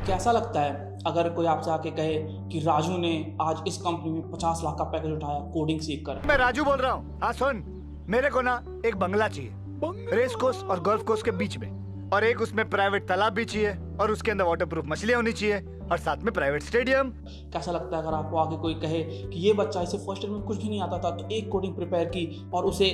कैसा लगता है अगर कोई आपसे आके कहे कि राजू ने आज इस कंपनी में 50 लाख का पैकेज उठाया कोडिंग सीख कर। मैं राजू बोल रहा हूँ। हाँ सुन, मेरे को ना एक बंगला चाहिए, रेस कोर्स और गोल्फ कोर्स के बीच में, और एक उसमें प्राइवेट तालाब भी चाहिए, और उसके अंदर वाटरप्रूफ मछलियाँ होनी चाहिए, और साथ में प्राइवेट स्टेडियम। कैसा लगता है अगर आपको आगे कोई कहे कि ये बच्चा इसे फर्स्ट ईयर में कुछ भी नहीं आता था तो एक कोडिंग प्रिपेयर की और उसे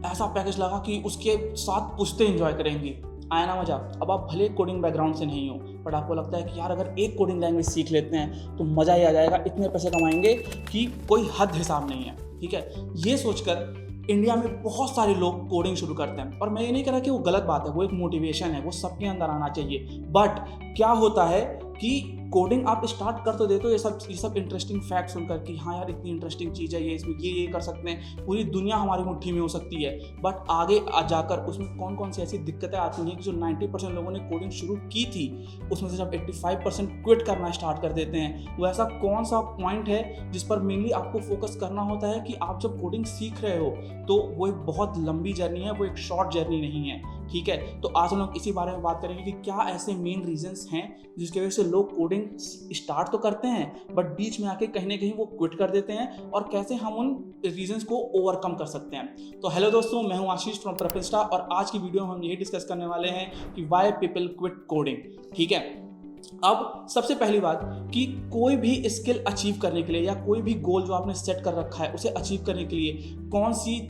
ऐसा पैकेज लगा कि उसके साथ पुश्ते एंजॉय करेंगी। आया ना मजा। अब आप भले कोडिंग बैकग्राउंड से नहीं हो, बट आपको लगता है कि यार अगर एक कोडिंग लैंग्वेज सीख लेते हैं तो मज़ा ही आ जाएगा, इतने पैसे कमाएंगे कि कोई हद हिसाब नहीं है। ठीक है, ये सोचकर इंडिया में बहुत सारे लोग कोडिंग शुरू करते हैं, और मैं ये नहीं कह रहा कि वो गलत बात है, वो एक मोटिवेशन है, वो सबके अंदर आना चाहिए। बट क्या होता है कि कोडिंग आप स्टार्ट कर तो देते हो ये सब इंटरेस्टिंग फैक्ट सुनकर कि हाँ यार इतनी इंटरेस्टिंग चीज़ है, ये इसमें ये कर सकते हैं, पूरी दुनिया हमारी मुट्ठी में हो सकती है। बट आगे जाकर उसमें कौन कौन सी ऐसी दिक्कतें आती हैं कि जो 90% लोगों ने कोडिंग शुरू की थी उसमें से जब 85% क्विट करना स्टार्ट कर देते हैं, वो ऐसा कौन सा पॉइंट है जिस पर मेनली आपको फोकस करना होता है कि आप जब कोडिंग सीख रहे हो तो वो एक बहुत लंबी जर्नी है, वो एक शॉर्ट जर्नी नहीं है। ठीक है, तो आज हम लोग इसी बारे में बात करेंगे कि क्या ऐसे मेन रीजंस हैं जिसकी वजह से लोग कोडिंग स्टार्ट तो करते हैं बट बीच में आके कहीं ना कहीं वो क्विट कर देते हैं, और कैसे हम उन रीजंस को ओवरकम कर सकते हैं। तो हेलो दोस्तों, मैं हूं आशीष फ्रॉम प्रोफेस्टा, और आज की वीडियो में हम यही डिस्कस करने वाले हैं कि व्हाई पीपल क्विट कोडिंग। ठीक है, अब सबसे पहली बात कि कोई भी स्किल अचीव करने के लिए या कोई भी गोल जो आपने सेट कर रखा है उसे अचीव करने के लिए कौन सी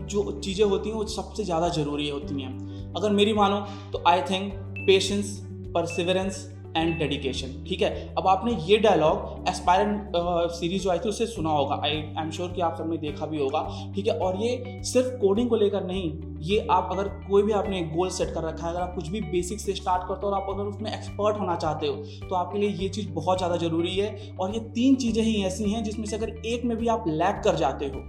जो चीज़ें होती हैं वो सबसे ज़्यादा ज़रूरी होती हैं। अगर मेरी मानो तो I think patience, perseverance and dedication. ठीक है, अब आपने ये डायलॉग एस्पायरेंट सीरीज जो आई थी उससे सुना होगा, आई एम श्योर कि आप सबने देखा भी होगा। ठीक है, और ये सिर्फ कोडिंग को लेकर नहीं, ये आप अगर कोई भी आपने गोल सेट कर रखा है, अगर आप कुछ भी बेसिक से स्टार्ट करते हो और आप अगर उसमें एक्सपर्ट होना चाहते हो तो आपके लिए ये चीज़ बहुत ज़्यादा ज़रूरी है। और ये 3 चीज़ें ही ऐसी हैं जिसमें से अगर एक में भी आप लैग कर जाते हो,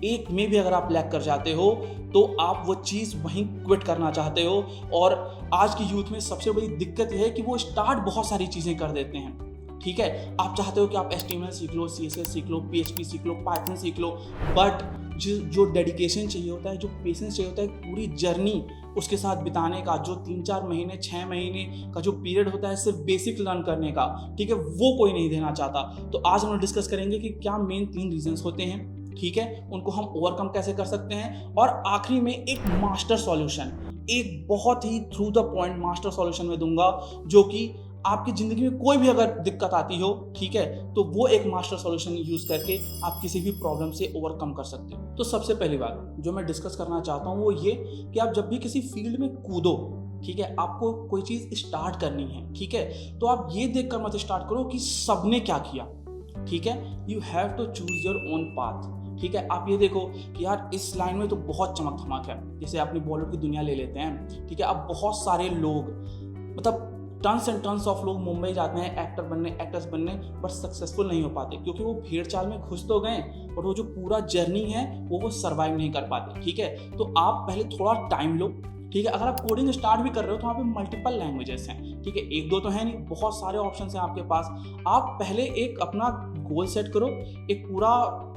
एक में भी अगर आप लैग कर जाते हो तो आप वो चीज़ वहीं क्विट करना चाहते हो। और आज की यूथ में सबसे बड़ी दिक्कत यह है कि वो स्टार्ट बहुत सारी चीज़ें कर देते हैं। ठीक है, आप चाहते हो कि आप HTML सीख लो, CSS सीख लो, PHP सीख लो, Python सीख लो, बट जो डेडिकेशन चाहिए होता है, जो पेशेंस चाहिए होता है, पूरी जर्नी उसके साथ बिताने का, जो 3-4 महीने 6 महीने का जो पीरियड होता है सिर्फ बेसिक लर्न करने का, ठीक है, वो कोई नहीं देना चाहता। तो आज हम लोग डिस्कस करेंगे कि क्या मेन 3 रीजंस होते हैं, ठीक है, उनको हम ओवरकम कैसे कर सकते हैं, और आखिरी में एक मास्टर सॉल्यूशन, एक बहुत ही through the point master solution में दूंगा जो कि आपकी ज़िंदगी में कोई भी अगर दिक्कत आती हो, ठीक है, तो वो एक मास्टर सॉल्यूशन यूज़ करके आप किसी भी प्रॉब्लम से ओवरकम कर सकते हो। तो सबसे पहली बात जो मैं डिस्कस करना चाहता हूँ वो ये कि आप जब भी किसी फील्ड में कूदो, ठीक है, आपको कोई चीज़ स्टार्ट करनी है, ठीक है, तो आप ये देख कर मत स्टार्ट करो कि सबने क्या किया। ठीक है, you have to choose your own path. ठीक है, आप ये देखो कि यार इस लाइन में तो बहुत चमक धमक है, जैसे अपनी बॉलीवुड की दुनिया ले लेते हैं। ठीक है, अब बहुत सारे लोग, मतलब टन्स एंड टन्स ऑफ लोग मुंबई जाते हैं एक्टर बनने, एक्ट्रेस बनने, बट सक्सेसफुल नहीं हो पाते क्योंकि वो भीड़ चाल में घुस तो गए और वो जो पूरा जर्नी है वो सर्वाइव नहीं कर पाते। ठीक है, तो आप पहले थोड़ा टाइम लो। ठीक है, अगर आप कोडिंग स्टार्ट भी कर रहे हो तो वहाँ पे मल्टीपल लैंग्वेजेस हैं। ठीक है, 1-2 तो है नहीं, बहुत सारे ऑप्शन हैं आपके पास। आप पहले एक अपना गोल सेट करो, एक पूरा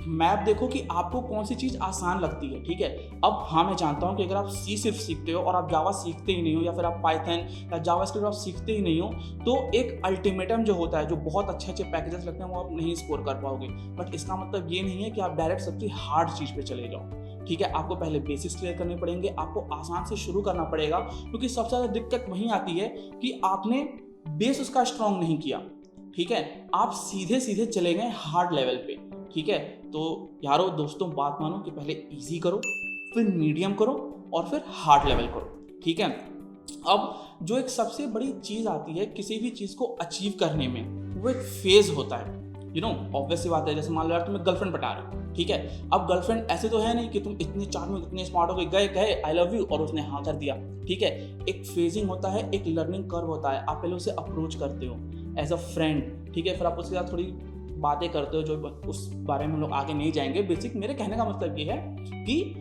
मैप देखो कि आपको कौन सी चीज़ आसान लगती है। ठीक है, अब हाँ मैं जानता हूँ कि अगर आप सी सिर्फ सीखते हो और आप जावा सीखते ही नहीं हो, या फिर आप पाइथन या जावास्क्रिप्ट आप सीखते ही नहीं हो, तो एक अल्टीमेटम जो होता है, जो बहुत अच्छे अच्छे पैकेजेस लगते हैं, वो आप नहीं स्कोर कर पाओगे। बट इसका मतलब ये नहीं है कि आप डायरेक्ट सबसे हार्ड चीज़ पे चले जाओ। ठीक है, आपको पहले बेसिक्स क्लियर करने पड़ेंगे, आपको आसान से शुरू करना पड़ेगा, क्योंकि सबसे ज़्यादा दिक्कत वहीं आती है कि आपने बेस उसका स्ट्रॉन्ग नहीं किया। ठीक है, आप सीधे सीधे चले गए हार्ड लेवल पे। ठीक है, तो यारो दोस्तों बात मानो कि पहले इजी करो, फिर मीडियम करो और फिर हार्ड लेवल करो। ठीक है, अब जो एक सबसे बड़ी चीज़ आती है किसी भी चीज़ को अचीव करने में, वो एक फेज होता है। ऑब्वियस सी बात है, जैसे मान लो यार तुम्हें गर्लफ्रेंड पटा रहे हो। ठीक है, अब गर्लफ्रेंड ऐसे तो है नहीं कि तुम इतने चार्मिंग, इतने स्मार्ट हो गए, कहे आई लव यू और उसने हाँ कर दिया। ठीक है, एक फेजिंग होता है, एक लर्निंग कर्व होता है। आप पहले उसे अप्रोच करते हो एज अ फ्रेंड। ठीक है, फिर आप उसके साथ थोड़ी बातें करते हो, जो उस बारे में हम लोग आगे नहीं जाएंगे। बेसिक मेरे कहने का मतलब ये है कि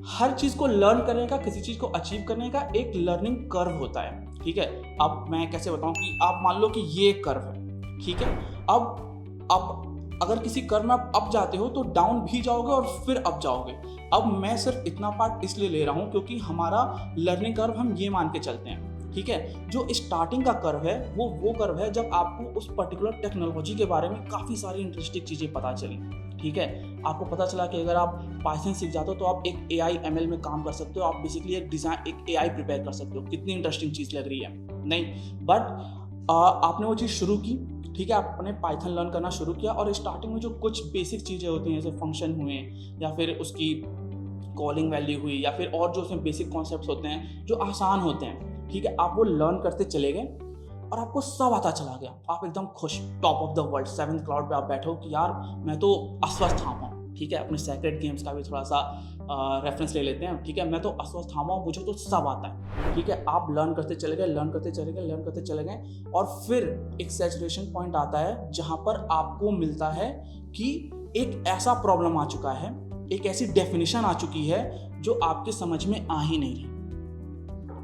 हर चीज़ को लर्न करने का, किसी चीज़ को अचीव करने का एक लर्निंग कर्व होता है। ठीक है, अब मैं कैसे बताऊं कि आप मान लो कि ये एक कर्व है। ठीक है, अब अगर किसी कर्व में आप अप जाते हो तो डाउन भी जाओगे और फिर अप जाओगे। अब मैं सिर्फ इतना पार्ट इसलिए ले रहा हूँ क्योंकि हमारा लर्निंग कर्व हम ये मान के चलते हैं। ठीक है। जो स्टार्टिंग का कर्व है वो कर्व है जब आपको उस पर्टिकुलर टेक्नोलॉजी के बारे में काफ़ी सारी इंटरेस्टिंग चीज़ें पता चली, ठीक है। आपको पता चला कि अगर आप पाइथन सीख जाते हो तो आप एक AI ML में काम कर सकते हो, आप बेसिकली एक AI प्रिपेयर कर सकते हो। कितनी इंटरेस्टिंग चीज़ लग रही है नहीं, बट आपने वो चीज़ शुरू की, ठीक है। आपने पाइथन लर्न करना शुरू किया और स्टार्टिंग में जो कुछ बेसिक चीज़ें होती हैं जैसे फंक्शन हुए या फिर उसकी कॉलिंग वैल्यू हुई या फिर और जो उसमें बेसिक कॉन्सेप्ट्स होते हैं जो आसान होते हैं, ठीक है, आप वो लर्न करते चले गए और आपको सब आता चला गया। आप एकदम खुश, top of the world, 7th cloud पे आप बैठो कि यार मैं तो अस्वस्थ हूँ, ठीक है। अपने सेक्रेट गेम्स का भी थोड़ा सा रेफरेंस ले लेते हैं, ठीक है। मैं तो अस्वस्थ हूँ, मुझे तो सब आता है, ठीक है। आप लर्न करते चले गए और फिर एक सैचुरेशन पॉइंट आता है जहाँ पर आपको मिलता है कि एक ऐसा प्रॉब्लम आ चुका है, एक ऐसी डेफिनेशन आ चुकी है जो आपके समझ में आ ही नहीं रही,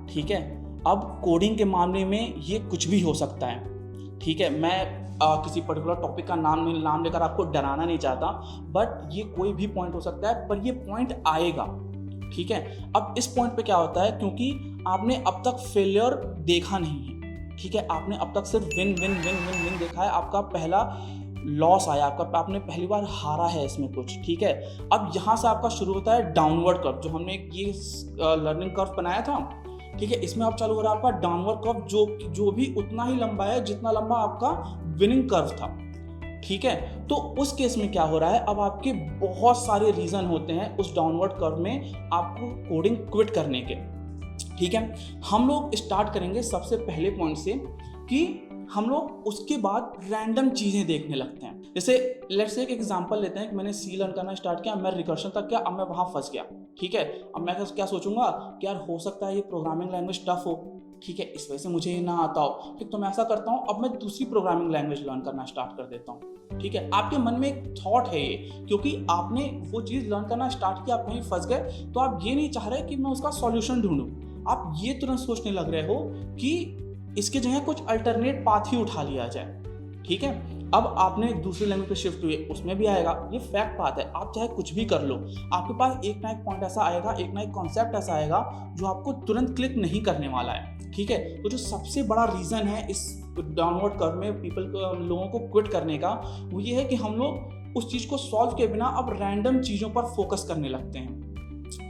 ठीक है। अब कोडिंग के मामले में ये कुछ भी हो सकता है, ठीक है। मैं किसी पर्टिकुलर टॉपिक का नाम लेकर आपको डराना नहीं चाहता, बट ये कोई भी पॉइंट हो सकता है, पर ये पॉइंट आएगा, ठीक है। अब इस पॉइंट पे क्या होता है, क्योंकि आपने अब तक फेलियर देखा नहीं है, ठीक है। आपने अब तक सिर्फ विन देखा है, आपका पहला लॉस आया, आपने पहली बार हारा है इसमें कुछ, ठीक है। अब यहाँ से आपका शुरू होता है डाउनवर्ड कर्व, जो हमने ये लर्निंग कर्व बनाया था, ठीक है। इसमें अब चालू हो रहा है आपका डाउनवर्ड कर्व जो भी उतना ही लंबा है जितना लंबा आपका विनिंग कर्व था, ठीक है। तो उस केस में क्या हो रहा है, अब आपके बहुत सारे रीजन होते हैं उस डाउनवर्ड कर्व में आपको कोडिंग क्विट करने के, ठीक है। हम लोग स्टार्ट करेंगे सबसे पहले पॉइंट से कि हम लोग उसके बाद रैंडम चीज़ें देखने लगते हैं। जैसे लेट्स से एक एग्जांपल लेते हैं कि मैंने सी लर्न करना स्टार्ट किया, मैं रिकर्शन तक गया, अब मैं वहाँ फंस गया, ठीक है। अब मैं क्या सोचूंगा कि यार हो सकता है ये प्रोग्रामिंग लैंग्वेज टफ हो, ठीक है, इस वजह से मुझे ये ना आता हो, ठीक। तो मैं ऐसा करता हूँ, अब मैं दूसरी प्रोग्रामिंग लैंग्वेज लर्न करना स्टार्ट कर देता हूँ, ठीक है। आपके मन में एक थॉट है ये, क्योंकि आपने वो चीज़ लर्न करना स्टार्ट किया, आप कहीं फंस गए, तो आप ये नहीं चाह रहे कि मैं उसका सॉल्यूशन ढूंढूं, आप ये तुरंत सोचने लग रहे हो कि इसके जगह कुछ अल्टरनेट पाथ ही उठा लिया जाए, ठीक है। अब आपने दूसरी लैंग्वेज पे शिफ्ट हुए, उसमें भी आएगा, ये फैक्ट बात है। आप चाहे कुछ भी कर लो, आपके पास एक ना एक पॉइंट ऐसा आएगा, एक ना एक कॉन्सेप्ट ऐसा आएगा जो आपको तुरंत क्लिक नहीं करने वाला है, ठीक है। तो जो सबसे बड़ा रीजन है इस डाउनवर्ड कर्व में लोगों को क्विट करने का, वो ये है कि हम लोग उस चीज़ को सॉल्व के बिना अब रैंडम चीज़ों पर फोकस करने लगते हैं,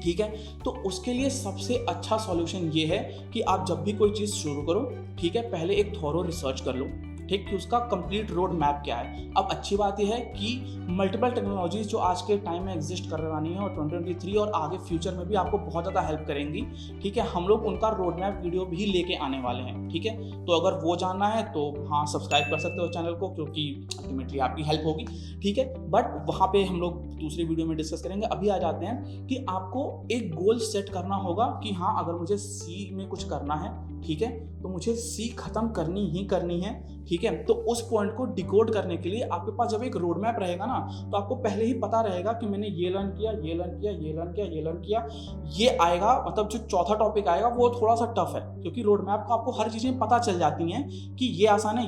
ठीक है। तो उसके लिए सबसे अच्छा सॉल्यूशन ये है कि आप जब भी कोई चीज़ शुरू करो, ठीक है, पहले एक थॉरो रिसर्च कर लो, ठीक, कि उसका कंप्लीट रोड मैप क्या है। अब अच्छी बात यह है कि मल्टीपल टेक्नोलॉजीज जो आज के टाइम में एग्जिस्ट कर रही हैं और 2023 और आगे फ्यूचर में भी आपको बहुत ज़्यादा हेल्प करेंगी, ठीक है। हम लोग उनका रोड मैप वीडियो भी लेके आने वाले हैं, ठीक है। तो अगर वो जानना है तो हाँ, सब्सक्राइब कर सकते हो चैनल को, क्योंकि अल्टीमेटली आपकी हेल्प होगी, ठीक है। बट वहाँ पे हम लोग दूसरी वीडियो में डिस्कस करेंगे। अभी आ जाते हैं कि आपको एक गोल सेट करना होगा कि हाँ, अगर मुझे सी में कुछ करना है, ठीक है, तो मुझे सी खत्म करनी ही करनी है, ठीक है। तो उस पॉइंट को डिकोड करने के लिए आपके पास जब एक रोड मैप रहेगा ना, तो आपको पहले ही पता रहेगा कि मैंने ये लर्न किया, ये आएगा, मतलब जो चौथा टॉपिक आएगा वो थोड़ा सा टफ है, क्योंकि रोड मैप को आपको हर चीज़ें पता चल जाती हैं कि ये आसान है,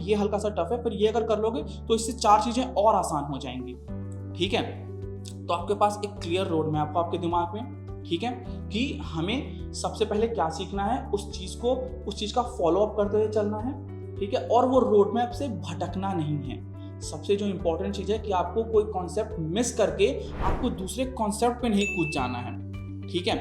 ये हल्का सा टफ है, फिर ये अगर कर लोगे तो इससे 4 चीज़ें और आसान हो जाएंगी, ठीक है। तो आपके पास एक क्लियर रोड मैप हो आपके दिमाग में, ठीक है, कि हमें सबसे पहले क्या सीखना है, उस चीज़ का फॉलो अप करते हुए चलना है, ठीक है। और वो रोड मैप से भटकना नहीं है। सबसे जो इंपॉर्टेंट चीज़ है कि आपको कोई कॉन्सेप्ट मिस करके आपको दूसरे कॉन्सेप्ट पे नहीं कूद जाना है, ठीक है।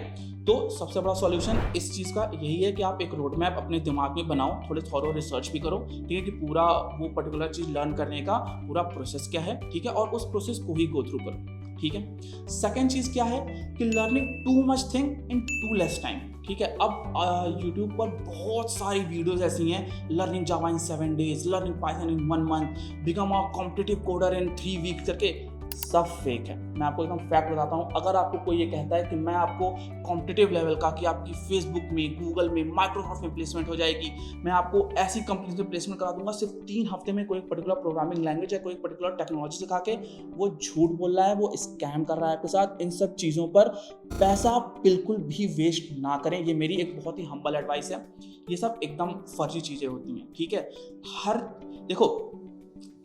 तो सबसे बड़ा सॉल्यूशन इस चीज़ का यही है कि आप एक रोड मैप अपने दिमाग में बनाओ, थोड़े थॉरो रिसर्च भी करो, ठीक है, कि पूरा वो पर्टिकुलर चीज़ लर्न करने का पूरा प्रोसेस क्या है, ठीक है, और उस प्रोसेस को ही गो थ्रू करो, ठीक है। सेकेंड चीज़ क्या है कि learning too much thing in too less time, ठीक है। अब यूट्यूब पर बहुत सारी वीडियोस ऐसी हैं, learning Java in 7 days, learning Python in 1 month, become a competitive coder in 3 weeks करके, सब फेक है। मैं आपको एकदम फैक्ट बताता हूँ। अगर आपको कोई ये कहता है कि मैं आपको कॉम्पिटिटिव लेवल का, कि आपकी फेसबुक में, गूगल में, माइक्रोसॉफ्ट में प्लेसमेंट हो जाएगी, मैं आपको ऐसी कंपनी में प्लेसमेंट करा दूंगा सिर्फ 3 हफ्ते में, कोई पर्टिकुलर प्रोग्रामिंग लैंग्वेज है, कोई पर्टिकुलर टेक्नोलॉजी सिखा के, वो झूठ बोल रहा है, वो स्कैम कर रहा है आपके साथ। इन सब चीज़ों पर पैसा बिल्कुल भी वेस्ट ना करें, ये मेरी एक बहुत ही हम्बल एडवाइस है। ये सब एकदम फर्जी चीज़ें होती हैं, ठीक है। देखो,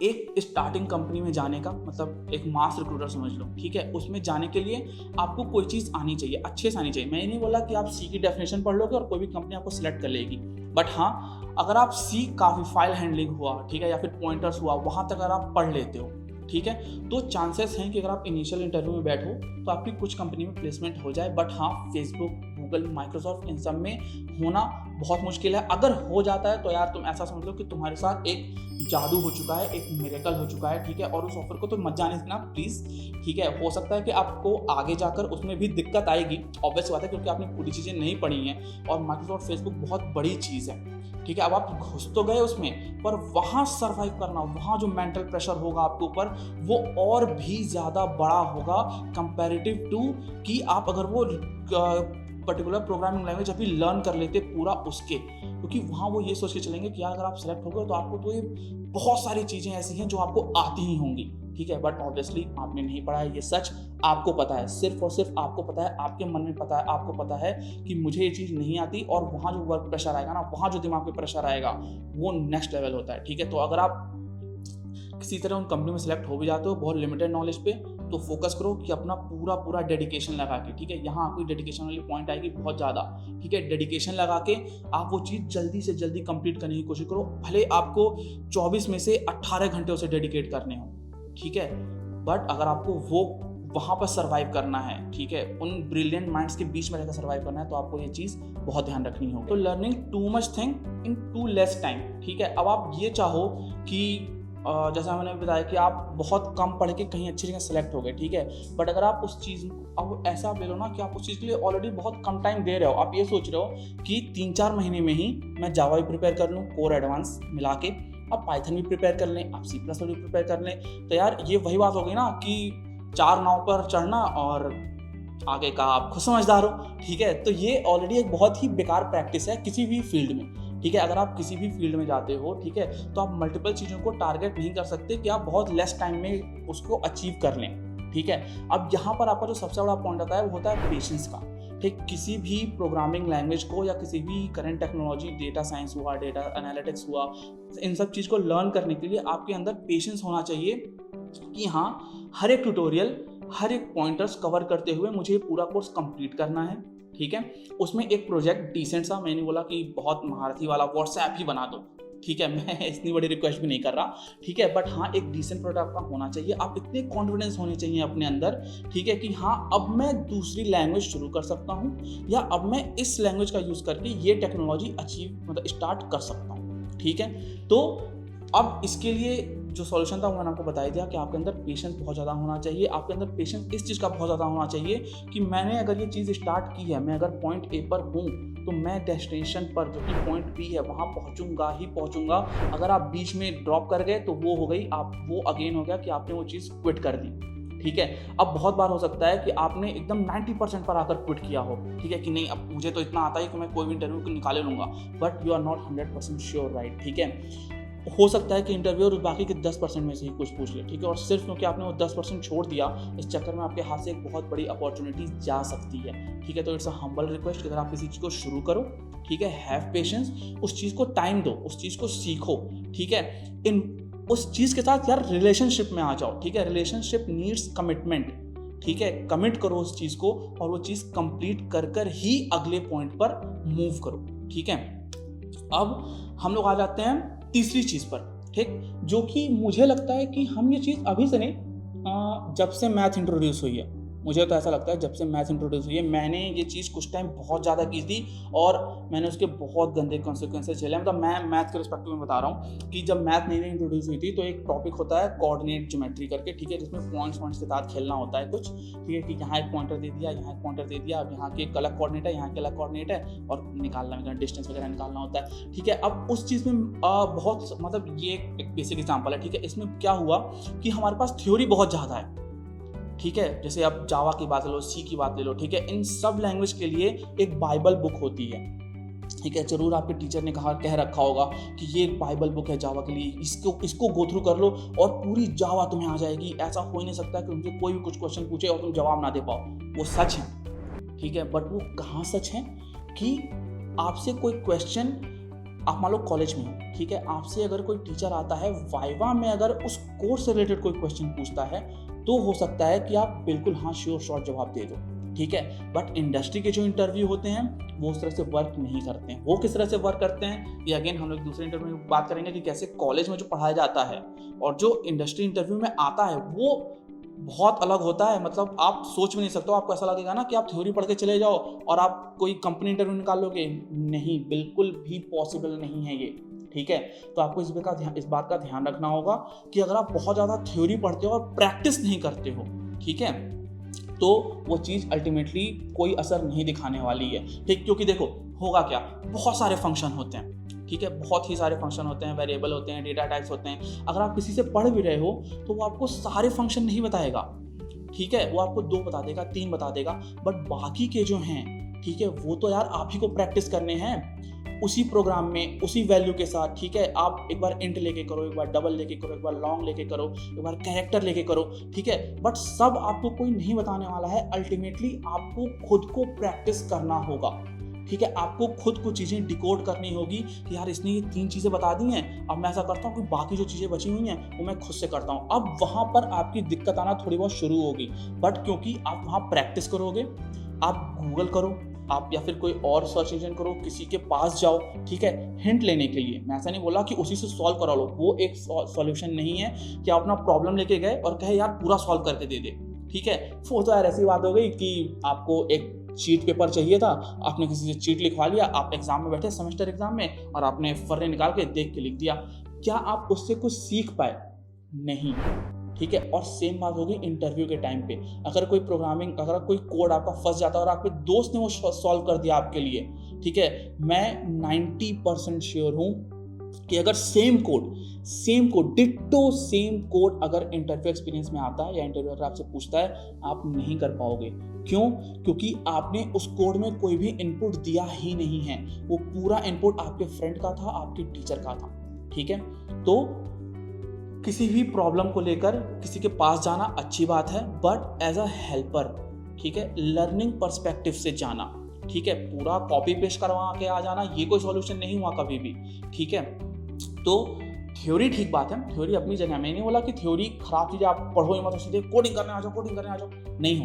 एक स्टार्टिंग कंपनी में जाने का मतलब एक मास रिक्रूटर समझ लो, ठीक है, उसमें जाने के लिए आपको कोई चीज़ आनी चाहिए, अच्छे से आनी चाहिए। मैं ये नहीं बोला कि आप सी की डेफिनेशन पढ़ लोगे और कोई भी कंपनी आपको सिलेक्ट कर लेगी, बट हाँ, अगर आप सी काफ़ी फाइल हैंडलिंग हुआ, ठीक है, या फिर पॉइंटर्स हुआ, वहाँ तक अगर आप पढ़ लेते हो, ठीक है, तो चांसेस हैं कि अगर आप इनिशियल इंटरव्यू में बैठो तो आपकी कुछ कंपनी में प्लेसमेंट हो जाए। बट हाँ, फेसबुक, गूगल, माइक्रोसॉफ्ट, इन सब में होना बहुत मुश्किल है। अगर हो जाता है तो यार तुम ऐसा समझ लो कि तुम्हारे साथ एक जादू हो चुका है, एक मिरेकल हो चुका है, ठीक है, और उस ऑफर को तो मत जाने देना प्लीज़, ठीक है। हो सकता है कि आपको आगे जाकर उसमें भी दिक्कत आएगी, ऑब्वियस बात है, क्योंकि आपने पूरी चीज़ें नहीं पढ़ी हैं और माइक्रोसॉफ्ट फेसबुक बहुत बड़ी चीज़ है, ठीक है। अब आप घुस तो गए उसमें, पर वहाँ सर्वाइव करना, वहाँ जो मेंटल प्रेशर होगा आपके ऊपर, वो और भी ज़्यादा बड़ा होगा कंपैरेटिव टू कि आप अगर वो पर्टिकुलर प्रोग्रामिंग लैंग्वेज अभी लर्न कर लेते पूरा उसके, क्योंकि वहाँ वो ये सोच के चलेंगे कि यार अगर आप सेलेक्ट हो गए तो आपको तो ये बहुत सारी चीज़ें ऐसी हैं जो आपको आती ही होंगी, ठीक है। बट ऑब्वियसली आपने नहीं पढ़ा है, ये सच आपको पता है, सिर्फ और सिर्फ आपको पता है, आपके मन में पता है, आपको पता है कि मुझे ये चीज़ नहीं आती, और वहाँ जो वर्क प्रेशर आएगा ना, वहाँ जो दिमाग पे प्रेशर आएगा वो नेक्स्ट लेवल होता है, ठीक है। तो अगर आप किसी तरह उन कंपनी में सेलेक्ट हो भी जाते हो बहुत लिमिटेड नॉलेज पे, तो फोकस करो कि अपना पूरा डेडिकेशन लगा के, ठीक है, यहाँ आपकी डेडिकेशन वाली पॉइंट आएगी बहुत ज़्यादा, ठीक है। डेडिकेशन लगा के आप वो चीज़ जल्दी से जल्दी कंप्लीट करने की कोशिश करो, भले आपको 24 में से 18 घंटे उसे डेडिकेट करने हो, ठीक है, बट अगर आपको वो वहाँ पर सर्वाइव करना है, ठीक है, उन ब्रिलियंट माइंड्स के बीच में रहकर सर्वाइव करना है, तो आपको ये चीज़ बहुत ध्यान रखनी होगी। तो learning too much thing in too less time, ठीक है। अब आप ये चाहो कि जैसा मैंने बताया कि आप बहुत कम पढ़ के कहीं अच्छी जगह सेलेक्ट हो गए, ठीक है, बट अगर आप उस चीज़, अब ऐसा आप ले लो ना कि आप उस चीज़ के लिए ऑलरेडी बहुत कम टाइम दे रहे हो, आप ये सोच रहे हो कि 3-4 महीने में ही मैं जावा भी प्रिपेयर कर लूँ, कोर एडवांस मिला के, आप पाइथन भी प्रिपेयर कर लें, आप C++ भी प्रिपेयर कर लें, तो यार ये वही बात हो गई ना कि 4 नाव पर चढ़ना और आगे का आप खुद समझदार हो, ठीक है। तो ये ऑलरेडी एक बहुत ही बेकार प्रैक्टिस है किसी भी फील्ड में, ठीक है। अगर आप किसी भी फील्ड में जाते हो, ठीक है, तो आप मल्टीपल चीज़ों को टारगेट नहीं कर सकते कि आप बहुत लेस टाइम में उसको अचीव कर लें, ठीक है। अब यहाँ पर आपका जो सबसे बड़ा पॉइंट आता है वो होता है पेशेंस का, ठीक। किसी भी प्रोग्रामिंग लैंग्वेज को या किसी भी करंट टेक्नोलॉजी, डेटा साइंस हुआ, डेटा एनालिटिक्स हुआ, इन सब चीज़ को लर्न करने के लिए आपके अंदर पेशेंस होना चाहिए कि हाँ, हर एक ट्यूटोरियल, हर एक पॉइंटर्स कवर करते हुए मुझे पूरा कोर्स कंप्लीट करना है, ठीक है। उसमें एक प्रोजेक्ट डिसेंट सा, मैंने बोला कि बहुत महारथी वाला व्हाट्सएप ही बना दो, ठीक है, मैं इतनी बड़ी रिक्वेस्ट भी नहीं कर रहा, ठीक है, बट हाँ, एक डिसेंट प्रोडक्ट आपका होना चाहिए, आप इतने कॉन्फिडेंस होने चाहिए अपने अंदर, ठीक है, कि हाँ अब मैं दूसरी लैंग्वेज शुरू कर सकता हूँ, या अब मैं इस लैंग्वेज का यूज़ करके ये टेक्नोलॉजी अचीव मतलब स्टार्ट कर सकता हूँ, ठीक है। तो अब इसके लिए जो सॉल्यूशन था वो मैंने आपको बता दिया कि आपके अंदर पेशेंस बहुत ज़्यादा होना चाहिए, आपके अंदर पेशेंस इस चीज़ का बहुत ज़्यादा होना चाहिए कि मैंने अगर ये चीज़ स्टार्ट की है, मैं अगर पॉइंट ए पर हूँ तो मैं डेस्टिनेशन पर जो कि पॉइंट बी है वहाँ पहुँचूंगा ही पहुँचूंगा। अगर आप बीच में ड्रॉप कर गए तो वो हो गई, आप वो अगेन हो गया कि आपने वो चीज़ क्विट कर दी, ठीक है। अब बहुत बार हो सकता है कि आपने एकदम 90% पर आकर क्विट किया हो, ठीक है, कि नहीं अब मुझे तो इतना आता है कि मैं कोई भी इंटरव्यू को निकाले लूँगा, but you are not 100% sure, right, ठीक है। हो सकता है कि इंटरव्यू और बाकी के 10% में से ही कुछ पूछ ले, ठीक है, और सिर्फ क्योंकि आपने वो 10% छोड़ दिया, इस चक्कर में आपके हाथ से एक बहुत बड़ी अपॉर्चुनिटी जा सकती है, ठीक है। तो इट्स अ हम्बल रिक्वेस्ट कि अगर आप किसी चीज़ को शुरू करो, ठीक है, हैव पेशेंस, उस चीज़ को टाइम दो, उस चीज़ को सीखो, ठीक है। इन उस चीज़ के साथ यार रिलेशनशिप में आ जाओ, ठीक है, रिलेशनशिप नीड्स कमिटमेंट, ठीक है, कमिट करो उस चीज़ को और वो चीज़ कंप्लीट कर कर ही अगले पॉइंट पर मूव करो, ठीक है। अब हम लोग आ जाते हैं तीसरी चीज़ पर, ठीक, जो कि मुझे लगता है कि हम ये चीज़ अभी से नहीं, जब से मैथ इंट्रोड्यूस हुई है, मुझे तो ऐसा लगता है जब से मैथ इंट्रोड्यूस हुई है, मैंने ये चीज़ कुछ टाइम बहुत ज़्यादा की थी और मैंने उसके बहुत गंदे कॉन्सिक्वेंसेस झेले। मतलब मैं मैथ के रिस्पेक्टिव में बता रहा हूँ कि जब मैथ नई नई इंट्रोड्यूस हुई थी तो एक टॉपिक होता है कोऑर्डिनेट ज्योमेट्री करके, ठीक है, जिसमें पॉइंट्स के साथ खेलना होता है कुछ, ठीक है, कि यहाँ एक पॉइंटर दे दिया, यहाँ एक पॉइंटर दे दिया, अब यहाँ के एक अलग कोऑर्डिनेट है, यहाँ के अलग कोऑर्डिनेट है और निकालना डिस्टेंस वगैरह निकालना होता है, ठीक है। अब उस चीज़ में बहुत मतलब ये एक बेसिक एग्जाम्पल है, ठीक है। इसमें क्या हुआ कि हमारे पास थ्योरी बहुत ज़्यादा है, ठीक है, जैसे आप जावा की बात ले लो, सी की बात ले लो, ठीक है, इन सब लैंग्वेज के लिए एक बाइबल बुक होती है, ठीक है, जरूर आपके टीचर ने कह रखा होगा कि ये एक बाइबल बुक है जावा के लिए, इसको गो थ्रू कर लो और पूरी जावा तुम्हें आ जाएगी। ऐसा हो ही नहीं सकता कि तुमसे कोई भी कुछ क्वेश्चन पूछे और तुम जवाब ना दे पाओ, वो सच है, ठीक है, बट वो कहाँ सच है कि आपसे कोई क्वेश्चन आप मान लो कॉलेज में हो, ठीक है, आपसे अगर कोई टीचर आता है वाइवा में, अगर उस कोर्स से रिलेटेड कोई क्वेश्चन पूछता है तो हो सकता है कि आप बिल्कुल हाँ श्योर शॉर्ट जवाब दे दो, ठीक है। बट इंडस्ट्री के जो इंटरव्यू होते हैं वो उस तरह से वर्क नहीं करते हैं। वो किस तरह से वर्क करते हैं ये अगेन हम लोग दूसरे इंटरव्यू में बात करेंगे कि कैसे कॉलेज में जो पढ़ाया जाता है और जो इंडस्ट्री इंटरव्यू में आता है वो बहुत अलग होता है। मतलब आप सोच भी नहीं सकते हो, आपको ऐसा लगेगा ना कि आप थ्योरी पढ़ के चले जाओ और आप कोई कंपनी इंटरव्यू निकाल लोगे। नहीं, बिल्कुल भी पॉसिबल नहीं है ये, ठीक है। तो आपको इस बात का ध्यान रखना होगा कि अगर आप बहुत ज़्यादा थ्योरी पढ़ते हो और प्रैक्टिस नहीं करते हो, ठीक है, तो वो चीज़ अल्टीमेटली कोई असर नहीं दिखाने वाली है, ठीक। क्योंकि देखो होगा क्या, बहुत सारे फंक्शन होते हैं, ठीक है, बहुत ही सारे फंक्शन होते हैं, वेरिएबल होते हैं, डेटा टाइप्स होते हैं। अगर आप किसी से पढ़ भी रहे हो तो वो आपको सारे फंक्शन नहीं बताएगा, ठीक है, वो आपको 2 बता देगा, 3 बता देगा, बट बाकी के जो हैं, ठीक है, वो तो यार आप ही को प्रैक्टिस करने हैं उसी प्रोग्राम में, उसी वैल्यू के साथ, ठीक है। आप एक बार इंट लेके करो, एक बार डबल लेके करो, एक बार लॉन्ग लेके करो, एक बार कैरेक्टर लेके करो, ठीक है, बट सब आपको कोई नहीं बताने वाला है। अल्टीमेटली आपको खुद को प्रैक्टिस करना होगा, ठीक है। आपको खुद को चीज़ें डिकोड करनी होगी कि यार इसने ये 3 चीज़ें बता दी हैं, अब मैं ऐसा करता हूँ कि बाकी जो चीज़ें बची हुई हैं वो मैं खुद से करता हूँ। अब वहाँ पर आपकी दिक्कत आना थोड़ी बहुत शुरू होगी, बट क्योंकि आप वहाँ प्रैक्टिस करोगे, आप गूगल करो, आप या फिर कोई और सर्च इंजन करो, किसी के पास जाओ, ठीक है, हिंट लेने के लिए। मैं ऐसा नहीं बोला कि उसी से सॉल्व करा लो, वो एक सॉल्यूशन नहीं है कि आप अपना प्रॉब्लम लेके गए और कहे यार पूरा सॉल्व करके दे दे, ठीक है। वो तो यार ऐसी बात हो गई कि आपको एक चीट पेपर चाहिए था, आपने किसी से चीट लिखवा लिया, आप एग्जाम में बैठे, सेमेस्टर एग्जाम में, और आपने फर्रे निकाल के देख के लिख दिया। क्या आप उससे कुछ सीख पाए? नहीं, ठीक है। और सेम बात होगी इंटरव्यू के टाइम पे। अगर कोई प्रोग्रामिंग, अगर कोई कोड आपका फंस जाता है और आपके दोस्त ने वो सॉल्व कर दिया आपके लिए, ठीक है, मैं 90% श्योर हूँ कि अगर same code ditto same code अगर इंटरव्यू एक्सपीरियंस में आता है या इंटरव्यू अगर आपसे पूछता है, आप नहीं कर पाओगे। क्यों? क्योंकि आपने उस कोड में कोई भी इनपुट दिया ही नहीं है। वो पूरा इनपुट आपके फ्रेंड का था, आपके टीचर का था, ठीक है। तो किसी भी प्रॉब्लम को लेकर किसी के पास जाना अच्छी बात है, बट एज अ हेल्पर, ठीक है, लर्निंग पर्सपेक्टिव से जाना, ठीक है। पूरा कॉपी पेस्ट करवा के आ जाना ये कोई सॉल्यूशन नहीं हुआ कभी भी, ठीक है। तो थ्योरी ठीक बात है, थ्योरी अपनी जगह। मैं नहीं बोला कि थ्योरी खराब चीज़, आप पढ़ो ही मत, सीधे कोडिंग करने आ जाओ, नहीं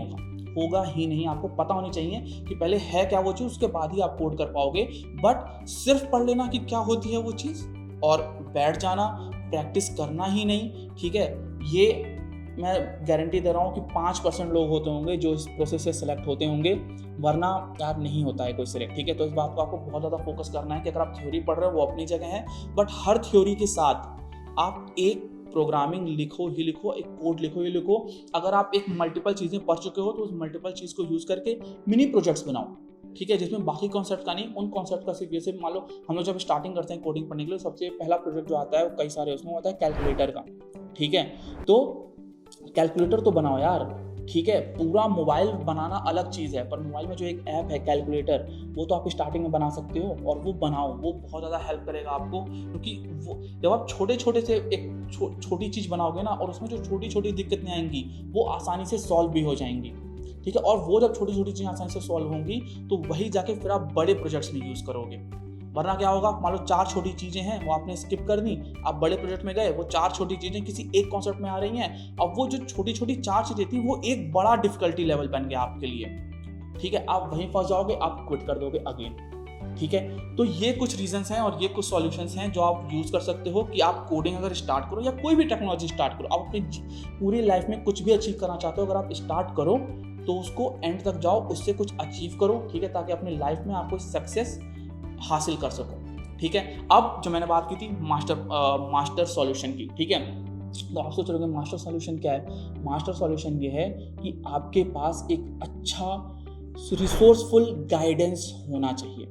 होगा ही नहीं। आपको पता होनी चाहिए कि पहले है क्या वो चीज़, उसके बाद ही आप कोड कर पाओगे। बट सिर्फ पढ़ लेना कि क्या होती है वो चीज़ और बैठ जाना, प्रैक्टिस करना ही नहीं, ठीक है, ये मैं गारंटी दे रहा हूँ कि 5% लोग होते होंगे जो इस प्रोसेस से सिलेक्ट होते होंगे, वरना यार नहीं होता है कोई सिलेक्ट, ठीक है। तो इस बात को आपको बहुत ज़्यादा फोकस करना है कि अगर आप थ्योरी पढ़ रहे हो वो अपनी जगह है, बट हर थ्योरी के साथ आप एक प्रोग्रामिंग लिखो ही लिखो, एक कोड लिखो ही लिखो। अगर आप एक मल्टीपल चीज़ें पढ़ चुके हो तो उस मल्टीपल चीज़ को यूज़ करके मिनी प्रोजेक्ट्स बनाओ, ठीक है, जिसमें बाकी कॉन्सेप्ट का नहीं, उन कॉन्सेप्ट का सिर्फ, जैसे मान लो हम लोग जब स्टार्टिंग करते हैं कोडिंग पढ़ने के लिए, सबसे पहला प्रोजेक्ट जो आता है वो कई सारे उसमें होता है कैलकुलेटर का, ठीक है। तो कैलकुलेटर तो बनाओ यार, ठीक है। पूरा मोबाइल बनाना अलग चीज़ है, पर मोबाइल में जो एक ऐप है कैलकुलेटर, वो तो आप स्टार्टिंग में बना सकते हो, और वो बनाओ, वो बहुत ज़्यादा हेल्प करेगा आपको। क्योंकि वो जब आप छोटे छोटे से एक छोटी चीज़ बनाओगे ना, और उसमें जो छोटी छोटी दिक्कतें आएंगी वो आसानी से सॉल्व भी हो जाएंगी, ठीक है। और वो जब छोटी छोटी चीज़ें आसानी से सॉल्व होंगी तो वही जाके फिर आप बड़े प्रोजेक्ट्स में यूज़ करोगे। वरना क्या होगा, मान लो 4 छोटी चीज़ें हैं वो आपने स्किप कर दी, आप बड़े प्रोजेक्ट में गए, वो 4 छोटी चीज़ें किसी एक कॉन्सेप्ट में आ रही हैं, अब वो जो छोटी छोटी 4 चीज़ें थी वो एक बड़ा डिफिकल्टी लेवल बन गया आपके लिए, ठीक है। आप वहीं फंस जाओगे, आप क्विट कर दोगे अगेन, ठीक है। तो ये कुछ रीजंस हैं और ये कुछ सॉल्यूशंस हैं जो आप यूज़ कर सकते हो कि आप कोडिंग अगर स्टार्ट करो या कोई भी टेक्नोलॉजी स्टार्ट करो, आप अपनी पूरी लाइफ में कुछ भी अचीव करना चाहते हो, अगर आप स्टार्ट करो तो उसको एंड तक जाओ, उससे कुछ अचीव करो, ठीक है, ताकि अपनी लाइफ में आप कोई सक्सेस हासिल कर सको, ठीक है। अब जो मैंने बात की थी मास्टर सॉल्यूशन की, ठीक है, तो आप सोच रहे होंगे मास्टर सॉल्यूशन क्या है। मास्टर सॉल्यूशन ये है कि आपके पास एक अच्छा रिसोर्सफुल गाइडेंस होना चाहिए,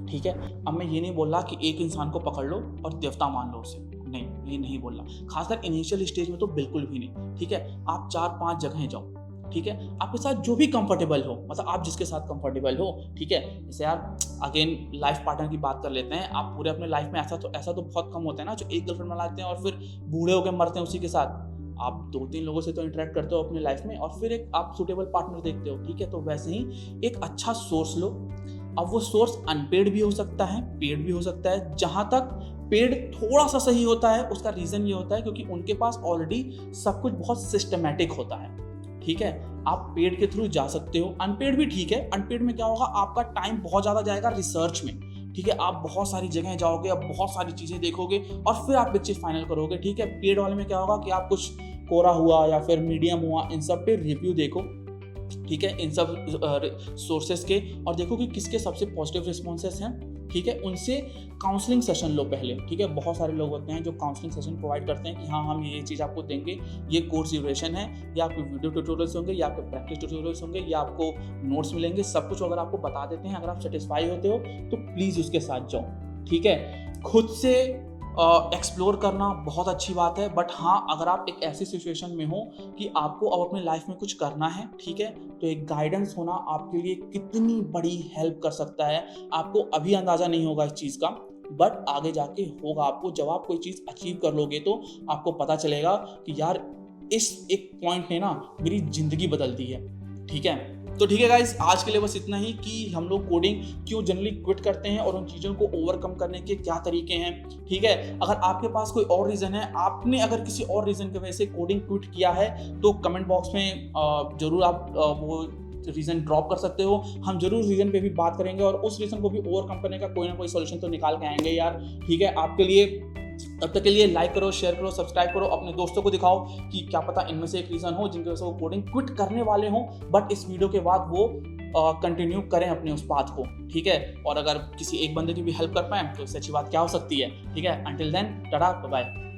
ठीक है। अब मैं ये नहीं बोल रहा कि एक इंसान को पकड़ लो और देवता मान लो उसे, नहीं, ये नहीं बोल रहा, खासकर इनिशियल स्टेज में तो बिल्कुल भी नहीं, ठीक है। आप 4-5 जगह जाओ, ठीक है, आपके साथ जो भी कंफर्टेबल हो, मतलब आप जिसके साथ कंफर्टेबल हो, ठीक है। जैसे यार अगेन लाइफ पार्टनर की बात कर लेते हैं, आप पूरे अपने लाइफ में ऐसा तो बहुत कम होता है ना जो एक गर्लफ्रेंड बना लेते हैं और फिर बूढ़े होकर मरते हैं उसी के साथ। आप 2-3 लोगों से तो इंटरेक्ट करते हो अपनी लाइफ में और फिर एक आप सूटेबल पार्टनर देखते हो, ठीक है। तो वैसे ही एक अच्छा सोर्स लो, अब वो सोर्स अनपेड भी हो सकता है, पेड भी हो सकता है। जहां तक पेड थोड़ा सा सही होता है उसका रीजन ये होता है क्योंकि उनके पास ऑलरेडी सब कुछ बहुत सिस्टमैटिक होता है, ठीक है। आप पेड के थ्रू जा सकते हो, अनपेड भी ठीक है। अनपेड में क्या होगा, आपका टाइम बहुत ज़्यादा जाएगा रिसर्च में, ठीक है। आप बहुत सारी जगह जाओगे, आप बहुत सारी चीज़ें देखोगे और फिर आप एक चीज़ फाइनल करोगे, ठीक है। पेड वाले में क्या होगा कि आप कुछ कोरा हुआ या फिर मीडियम हुआ, इन सब पे रिव्यू देखो, ठीक है, इन सब सोर्सेस के, और देखो कि किसके सबसे पॉजिटिव रिस्पॉन्सेस हैं, ठीक है। उनसे काउंसलिंग सेशन लो पहले, ठीक है। बहुत सारे लोग होते हैं जो काउंसलिंग सेशन प्रोवाइड करते हैं कि हाँ हम ये चीज़ आपको देंगे, ये कोर्स ड्यूरेशन है, या आपको वीडियो ट्यूटोरियल्स होंगे, या आपके प्रैक्टिस ट्यूटोरियल्स होंगे, या आपको नोट्स मिलेंगे, सब कुछ अगर आपको बता देते हैं। अगर आप सेटिस्फाई होते हो तो प्लीज़ उसके साथ जाओ, ठीक है। खुद से एक्सप्लोर करना बहुत अच्छी बात है, बट हाँ अगर आप एक ऐसी सिचुएशन में हो कि आपको अब अपने लाइफ में कुछ करना है, ठीक है, तो एक गाइडेंस होना आपके लिए कितनी बड़ी हेल्प कर सकता है। आपको अभी अंदाज़ा नहीं होगा इस चीज़ का, बट आगे जाके होगा आपको। जब आप कोई चीज़ अचीव कर लोगे तो आपको पता चलेगा कि यार इस एक पॉइंट ने ना मेरी ज़िंदगी बदल दी है, ठीक है। तो ठीक है गाइस, आज के लिए बस इतना ही कि हम लोग कोडिंग क्यों जनरली क्विट करते हैं और उन चीज़ों को ओवरकम करने के क्या तरीके हैं, ठीक है। अगर आपके पास कोई और रीज़न है, आपने अगर किसी और रीज़न की वजह से कोडिंग क्विट किया है, तो कमेंट बॉक्स में ज़रूर आप वो रीज़न ड्रॉप कर सकते हो। हम जरूर रीज़न पे भी बात करेंगे और उस रीज़न को भी ओवरकम करने का कोई ना कोई सोल्यूशन तो निकाल के आएंगे यार, ठीक है। आपके लिए तब तक के लिए लाइक करो, शेयर करो, सब्सक्राइब करो, अपने दोस्तों को दिखाओ कि क्या पता इनमें से एक रीज़न हो जिनकी वजह से वो कोडिंग क्विट करने वाले हों, बट इस वीडियो के बाद वो कंटिन्यू करें अपने उस बात को, ठीक है। और अगर किसी एक बंदे की भी हेल्प कर पाएं तो इससे अच्छी बात क्या हो सकती है, ठीक है। Until then tata bye bye.